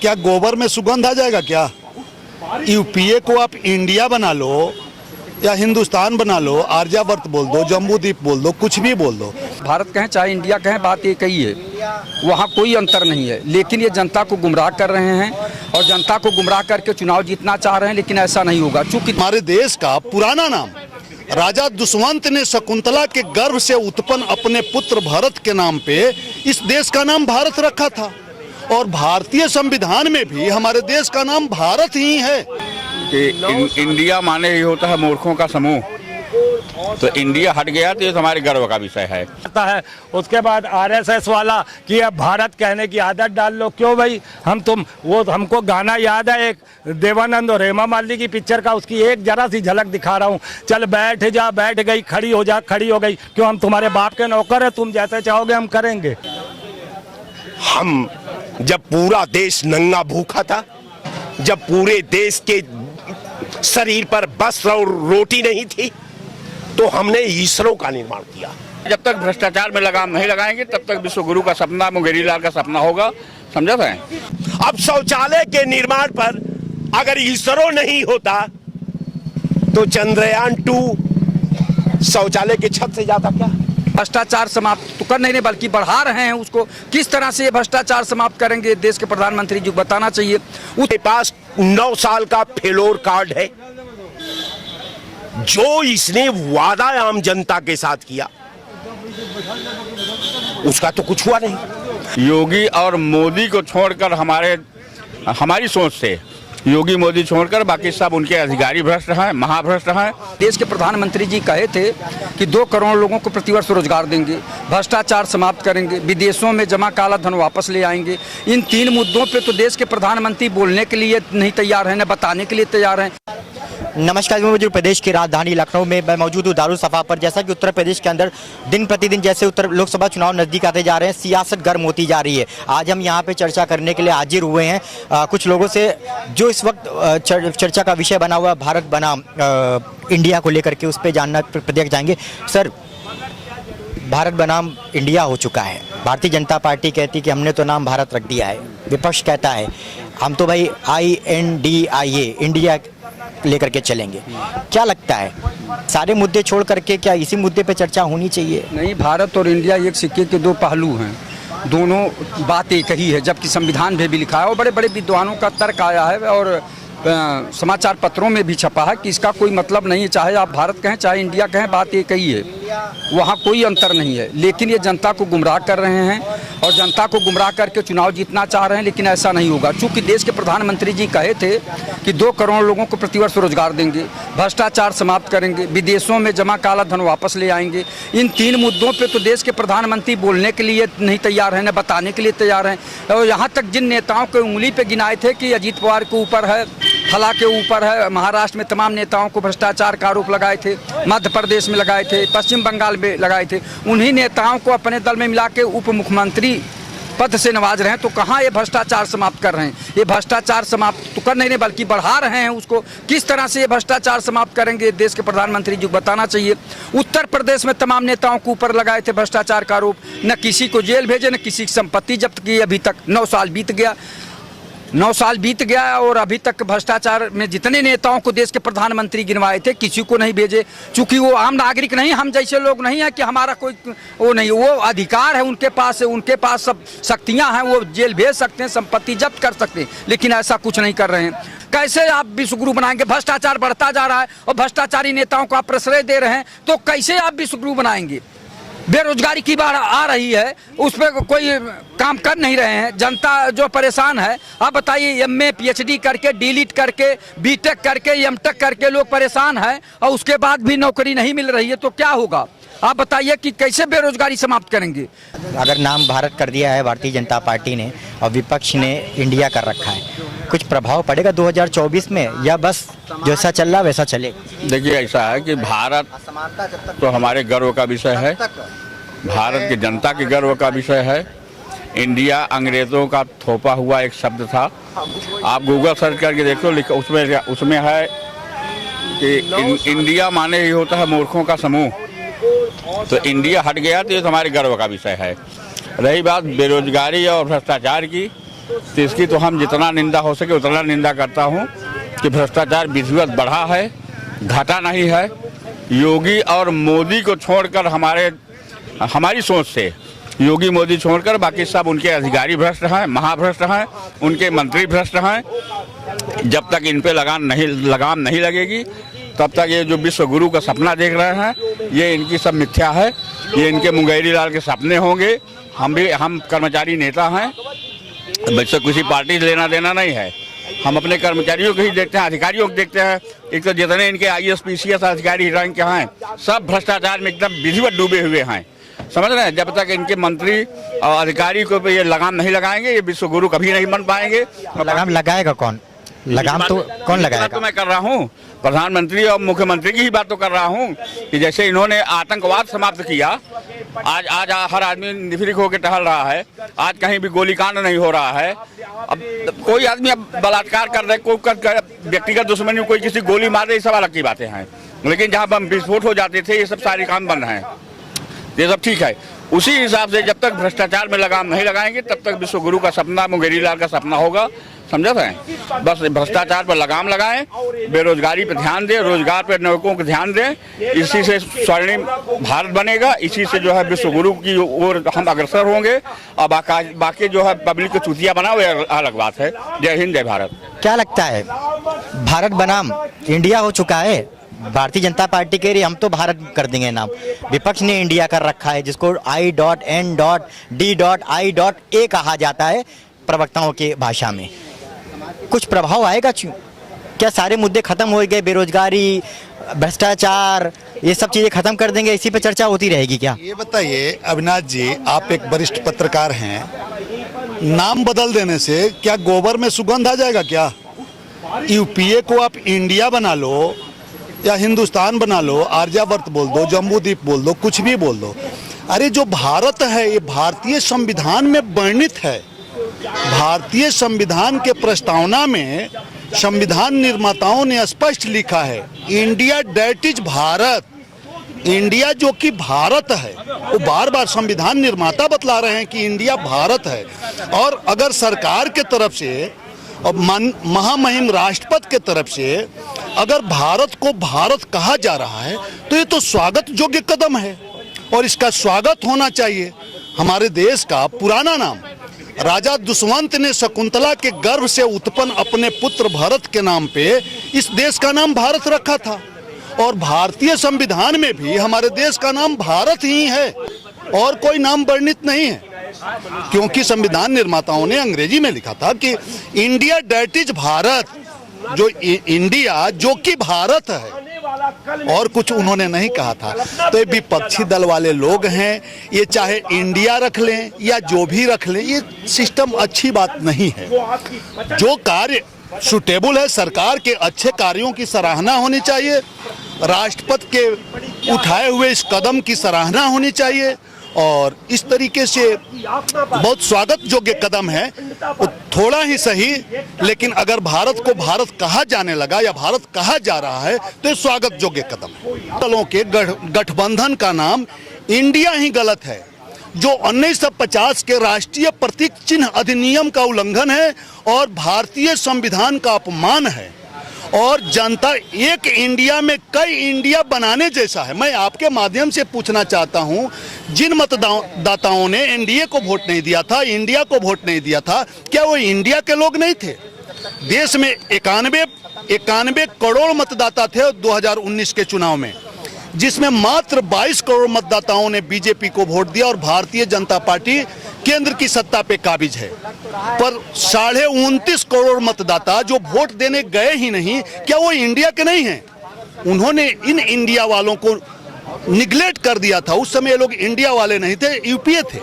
क्या गोबर में सुगंध आ जाएगा क्या? यूपीए को आप इंडिया बना लो या हिंदुस्तान बना लो, आर्यावर्त बोल दो, जम्बूद्वीप बोल दो, कुछ भी बोल दो। भारत कहें चाहे इंडिया कहें, बात एक ही है, वहाँ कोई अंतर नहीं है। लेकिन ये जनता को गुमराह कर रहे हैं और जनता को गुमराह करके चुनाव जीतना चाह रहे हैं, लेकिन ऐसा नहीं होगा। चूंकि हमारे देश का पुराना नाम राजा दुष्यंत ने शकुंतला के गर्भ से उत्पन्न अपने पुत्र भरत के नाम पे इस देश का नाम भारत रखा था, और भारतीय संविधान में भी हमारे देश का नाम भारत ही है। कि इंडिया माने ही होता है मूर्खों का समूह, तो इंडिया हट गया तो ये हमारे गर्व का विषय है। उसके बाद आरएसएस वाला कि अब भारत कहने की आदत डाल लो। क्यों भाई, हमको गाना याद है एक देवानंद और हेमा मालिनी की पिक्चर का, उसकी एक जरा सी झलक दिखा रहा हूँ। चल बैठ जा, बैठ गई, खड़ी हो जा, खड़ी हो गई। क्यों, हम तुम्हारे बाप के नौकर है, तुम जैसे चाहोगे हम करेंगे। हम जब पूरा देश नंगा भूखा था, जब पूरे देश के शरीर पर वस्त्र और रोटी नहीं थी, तो हमने ईश्वरों का निर्माण किया। जब तक भ्रष्टाचार में लगाम नहीं लगाएंगे तब तक विश्व गुरु का सपना मुंगेरी लाल का सपना होगा, समझा था। अब शौचालय के निर्माण पर अगर ईश्वरों नहीं होता तो चंद्रयान 2 शौचालय के छत से जाता क्या? भ्रष्टाचार समाप्त तो कर नहीं बल्कि बढ़ा रहे हैं उसको। किस तरह से ये भ्रष्टाचार समाप्त करेंगे, देश के प्रधानमंत्री जी बताना चाहिए। उसके पास 9 साल का फेलोर कार्ड है। जो इसने वादा आम जनता के साथ किया उसका तो कुछ हुआ नहीं। योगी और मोदी को छोड़कर हमारी सोच से योगी मोदी छोड़कर बाकी सब उनके अधिकारी भ्रष्ट हैं, महाभ्रष्ट हैं। देश के प्रधानमंत्री जी कहे थे कि 2 करोड़ लोगों को प्रतिवर्ष रोजगार देंगे, भ्रष्टाचार समाप्त करेंगे, विदेशों में जमा काला धन वापस ले आएंगे। इन 3 मुद्दों पे तो देश के प्रधानमंत्री बोलने के लिए नहीं तैयार हैं, न बताने के लिए तैयार हैं। नमस्कार, मैं मौजूद प्रदेश की राजधानी लखनऊ में। मैं मौजूद हूँ दारुसफा पर। जैसा कि उत्तर प्रदेश के अंदर दिन प्रतिदिन जैसे उत्तर लोकसभा चुनाव नज़दीक आते जा रहे हैं, सियासत गर्म होती जा रही है। आज हम यहाँ पे चर्चा करने के लिए हाजिर हुए हैं कुछ लोगों से जो इस वक्त चर्चा का विषय बना हुआ भारत बनाम इंडिया को लेकर के, उस पर जानना प्रत्येक जाएंगे। सर, भारत बनाम इंडिया हो चुका है। भारतीय जनता पार्टी कहती कि हमने तो नाम भारत रख दिया है, विपक्ष कहता है हम तो भाई INDIA इंडिया लेकर के चलेंगे। क्या लगता है, सारे मुद्दे छोड़ करके क्या इसी मुद्दे पे चर्चा होनी चाहिए? नहीं, भारत और इंडिया एक सिक्के के 2 पहलू हैं, दोनों बात एक ही है। जबकि संविधान में भी लिखा है और बड़े बड़े विद्वानों का तर्क आया है और समाचार पत्रों में भी छपा है कि इसका कोई मतलब नहीं है। चाहे आप भारत कहें चाहे इंडिया कहें, बात एक ही है, वहाँ कोई अंतर नहीं है। लेकिन ये जनता को गुमराह कर रहे हैं और जनता को गुमराह करके चुनाव जीतना चाह रहे हैं, लेकिन ऐसा नहीं होगा। चूंकि देश के प्रधानमंत्री जी कहे थे कि 2 करोड़ लोगों को प्रतिवर्ष रोजगार देंगे, भ्रष्टाचार समाप्त करेंगे, विदेशों में जमा काला धन वापस ले आएंगे। इन 3 मुद्दों पे तो देश के प्रधानमंत्री बोलने के लिए नहीं तैयार हैं, न बताने के लिए तैयार हैं। और यहाँ तक जिन नेताओं के उंगली पे गिनाए थे कि अजीत पवार के ऊपर है, फला के ऊपर है, महाराष्ट्र में तमाम नेताओं को भ्रष्टाचार का आरोप लगाए थे, मध्य प्रदेश में लगाए थे, पश्चिम बंगाल में लगाए थे, उन्हीं नेताओं को अपने दल में मिला के उप मुख्यमंत्री पद से नवाज रहे हैं। तो कहाँ ये भ्रष्टाचार समाप्त कर रहे हैं? ये भ्रष्टाचार समाप्त तो कर नहीं बल्कि बढ़ा रहे हैं उसको। किस तरह से ये भ्रष्टाचार समाप्त करेंगे, देश के प्रधानमंत्री जी बताना चाहिए। उत्तर प्रदेश में तमाम नेताओं के ऊपर लगाए थे भ्रष्टाचार का आरोप, न किसी को जेल भेजे, न किसी की संपत्ति जब्त की। अभी तक 9 साल बीत गया, 9 साल बीत गया और अभी तक भ्रष्टाचार में जितने नेताओं को देश के प्रधानमंत्री गिनवाए थे किसी को नहीं भेजे। चूंकि वो आम नागरिक नहीं, हम जैसे लोग नहीं है कि हमारा कोई वो नहीं, वो अधिकार है उनके पास सब शक्तियां हैं, वो जेल भेज सकते हैं, संपत्ति जब्त कर सकते हैं, लेकिन ऐसा कुछ नहीं कर रहे हैं। कैसे आप विश्वगुरु बनाएंगे? भ्रष्टाचार बढ़ता जा रहा है और भ्रष्टाचारी नेताओं को आप प्रश्रय दे रहे हैं, तो कैसे आप विश्वगुरु बनाएंगे? बेरोजगारी की बाढ़ आ रही है, उस पर कोई काम कर नहीं रहे हैं, जनता जो परेशान है। आप बताइए, MA PhD करके, डीलिट करके, BTech करके, MTech करके लोग परेशान हैं और उसके बाद भी नौकरी नहीं मिल रही है, तो क्या होगा? आप बताइए कि कैसे बेरोजगारी समाप्त करेंगे? अगर नाम भारत कर दिया है भारतीय जनता पार्टी ने और विपक्ष ने इंडिया कर रखा है, कुछ प्रभाव पड़ेगा 2024 में या बस जैसा चल रहा वैसा चलेगा? देखिए, ऐसा है कि भारत तो हमारे गर्व का विषय है, भारत की जनता के गर्व का विषय है। इंडिया अंग्रेजों का थोपा हुआ एक शब्द था। आप गूगल सर्च करके देखो, उसमें है कि इंडिया माने ही होता है मूर्खों का समूह, तो इंडिया हट गया तो ये हमारे गर्व का विषय है। रही बात बेरोजगारी और भ्रष्टाचार की, तो इसकी तो हम जितना निंदा हो सके उतना निंदा करता हूँ कि भ्रष्टाचार विधिवत बढ़ा है, घटा नहीं है। योगी और मोदी को छोड़कर हमारी सोच से योगी मोदी छोड़कर बाकी सब उनके अधिकारी भ्रष्ट हैं, महाभ्रष्ट हैं, उनके मंत्री भ्रष्ट हैं। जब तक इन पे लगाम नहीं लगेगी तब तक ये जो विश्व गुरु का सपना देख रहे हैं ये इनकी सब मिथ्या है, ये इनके मुंगेरी लाल के सपने होंगे। हम कर्मचारी नेता हैं, वैसे किसी पार्टी से लेना देना नहीं है। हम अपने कर्मचारियों को ही देखते हैं, अधिकारियों को देखते हैं। एक तो जितने इनके IAS PCS अधिकारी रैंक के हैं सब भ्रष्टाचार में एकदम विधिवत डूबे हुए हैं, समझ रहे हैं। जब तक इनके मंत्री और अधिकारी को ये लगाम नहीं लगाएंगे ये विश्व गुरु कभी नहीं बन पाएंगे। लगाम लगाएगा कौन? लगाम तो कौन लगाएगा? तो मैं कर रहा हूँ, प्रधानमंत्री और मुख्यमंत्री की ही बात तो कर रहा हूँ कि जैसे इन्होंने आतंकवाद समाप्त किया, आज हर आदमी निफिरिक होकर टहल रहा है, आज कहीं भी गोलीकांड नहीं हो रहा है। अब कोई आदमी अब बलात्कार कर रहे, कोई व्यक्तिगत दुश्मनी, कोई किसी गोली मार रहे, ये सब अलग की बातें हैं। लेकिन जहाँ बम विस्फोट हो जाते थे ये सब सारे काम बंद हैं, ये सब ठीक है। उसी हिसाब से जब तक भ्रष्टाचार में लगाम नहीं लगाएंगे तब तक विश्व गुरु का सपना, मुंगेरी लाल का सपना होगा, समझ रहे हैं। बस भ्रष्टाचार पर लगाम लगाएं, बेरोजगारी पर ध्यान दें, रोजगार पर नौकरों को ध्यान दें। इसी से स्वर्णिम भारत बनेगा, इसी से जो है विश्व गुरु की ओर हम अग्रसर होंगे। और बाकी जो है पब्लिक को चूतिया बना वो अलग बात है। जय हिंद, जय भारत। क्या लगता है भारत बनाम इंडिया हो चुका है? भारतीय जनता पार्टी कह रही हम तो भारत कर देंगे नाम, विपक्ष ने इंडिया कर रखा है जिसको I.N.D.I.A कहा जाता है प्रवक्ताओं के भाषा में। कुछ प्रभाव आएगा? क्या सारे मुद्दे खत्म हो गए? बेरोजगारी, भ्रष्टाचार, ये सब चीजें खत्म कर देंगे, इसी पे चर्चा होती रहेगी क्या? ये बताइए अविनाश जी, आप एक वरिष्ठ पत्रकार हैं, नाम बदल देने से क्या गोबर में सुगंध आ जाएगा क्या? यूपीए को आप इंडिया बना लो या हिंदुस्तान बना लो, आर्यावर्त बोल दो, जम्बूद्वीप बोल दो, कुछ भी बोल दो। अरे जो भारत है ये भारतीय संविधान में वर्णित है। भारतीय संविधान के प्रस्तावना में संविधान निर्माताओं ने स्पष्ट लिखा है India that is Bharat. India जो कि भारत है, वो बार बार संविधान निर्माता बतला रहे हैं कि इंडिया भारत है। और अगर सरकार के तरफ से और महामहिम राष्ट्रपति के तरफ से अगर भारत को भारत कहा जा रहा है तो ये तो स्वागत योग्य कदम है और इसका स्वागत होना चाहिए। हमारे देश का पुराना नाम राजा दुष्यंत ने शकुंतला के गर्भ से उत्पन्न अपने पुत्र भरत के नाम पे इस देश का नाम भारत रखा था और भारतीय संविधान में भी हमारे देश का नाम भारत ही है और कोई नाम वर्णित नहीं है, क्योंकि संविधान निर्माताओं ने अंग्रेजी में लिखा था कि इंडिया दैट इज भारत, जो इंडिया जो कि भारत है, और कुछ उन्होंने नहीं कहा था। तो ये विपक्षी दल वाले लोग हैं, ये चाहे इंडिया रख लें या जो भी रख लें, ये सिस्टम अच्छी बात नहीं है। जो कार्य सुटेबल है, सरकार के अच्छे कार्यों की सराहना होनी चाहिए, राष्ट्रपति के उठाए हुए इस कदम की सराहना होनी चाहिए और इस तरीके से बहुत स्वागत योग्य कदम है। वो थोड़ा ही सही, लेकिन अगर भारत को भारत कहा जाने लगा या भारत कहा जा रहा है तो ये स्वागत योग्य कदम है। दलों के गठबंधन का नाम इंडिया ही गलत है, जो 1950 के राष्ट्रीय प्रतीक चिन्ह अधिनियम का उल्लंघन है और भारतीय संविधान का अपमान है। और जनता एक इंडिया में कई इंडिया बनाने जैसा है। मैं आपके माध्यम से पूछना चाहता हूं, जिन मतदाताओं ने एनडीए को वोट नहीं दिया था, इंडिया को वोट नहीं दिया था, क्या वो इंडिया के लोग नहीं थे? देश में 91 करोड़ मतदाता थे 2019 के चुनाव में, जिसमें मात्र 22 करोड़ मतदाताओं ने बीजेपी को वोट दिया और भारतीय जनता पार्टी केंद्र की सत्ता पे काबिज है। पर 29.5 करोड़ मतदाता जो वोट देने गए ही नहीं, क्या वो इंडिया के नहीं हैं? उन्होंने इन इंडिया वालों को निगलेक्ट कर दिया था। उस समय ये लोग इंडिया वाले नहीं थे, यूपीए थे,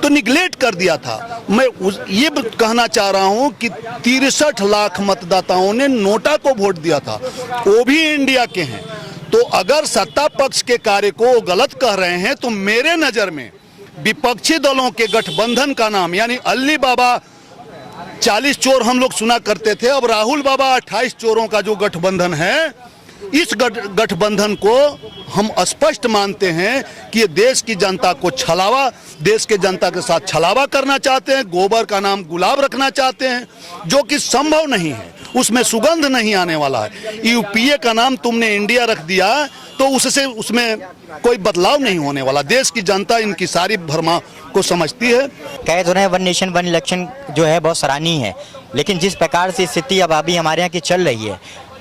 तो निगलेक्ट कर दिया था। मैं ये कहना चाह रहा हूं कि 63 लाख मतदाताओं ने नोटा को वोट दिया था, वो भी इंडिया के हैं। तो अगर सत्ता पक्ष के कार्य को गलत कह रहे हैं तो मेरे नजर में विपक्षी दलों के गठबंधन का नाम, यानी अल्ली बाबा 40 चोर हम लोग सुना करते थे, अब राहुल बाबा 28 चोरों का जो गठबंधन है, इस गठबंधन को हम स्पष्ट मानते हैं कि ये देश की जनता को छलावा, देश के जनता के साथ छलावा करना चाहते हैं, गोबर का नाम गुलाब रखना चाहते हैं, जो कि संभव नहीं है, उसमें सुगंध नहीं आने वाला है। यूपीए का नाम तुमने इंडिया रख दिया तो उससे उसमें कोई बदलाव नहीं होने वाला। देश की जनता इनकी सारी भरमा को समझती है। कह तो रहे हैं 1 नेशन 1 इलेक्शन जो है बहुत सराहनीय है, लेकिन जिस प्रकार से स्थिति अब अभी हमारे यहाँ की चल रही है,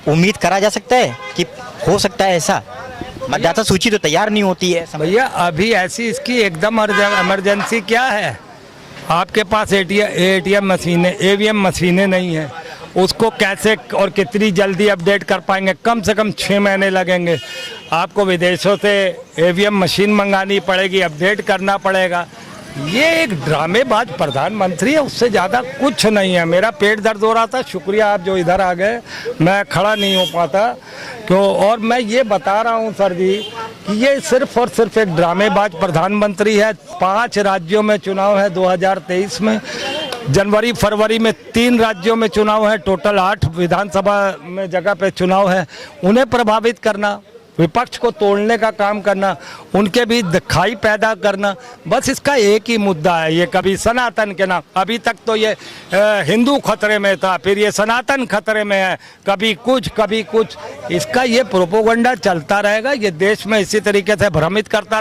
उम्मीद करा जा सकता है कि हो सकता है ऐसा? मतदाता सूची तो तैयार नहीं होती है भैया, अभी ऐसी इसकी एकदम इमरजेंसी क्या है? आपके पास एटीएम मशीनें, ईवीएम मशीनें नहीं है, उसको कैसे और कितनी जल्दी अपडेट कर पाएंगे? कम से कम 6 महीने लगेंगे। आपको विदेशों से ईवीएम मशीन मंगानी पड़ेगी, अपडेट करना पड़ेगा। ये एक ड्रामेबाज प्रधानमंत्री है, उससे ज़्यादा कुछ नहीं है। मेरा पेट दर्द हो रहा था, शुक्रिया आप जो इधर आ गए, मैं खड़ा नहीं हो पाता क्यों। और मैं ये बता रहा हूँ सर जी कि ये सिर्फ और सिर्फ एक ड्रामेबाज प्रधानमंत्री है। 5 राज्यों में चुनाव है 2023 में, जनवरी फरवरी में 3 राज्यों में चुनाव है, टोटल 8 विधानसभा में जगह पे चुनाव है। उन्हें प्रभावित करना, विपक्ष को तोड़ने का काम करना, उनके भी दिखाई पैदा करना, बस इसका एक ही मुद्दा है। ये कभी सनातन के नाम, अभी तक तो ये हिंदू खतरे में था, फिर ये सनातन खतरे में है, कभी कुछ, इसका ये प्रोपोगंडा चलता रहेगा। ये देश में इसी तरीके से भ्रमित करता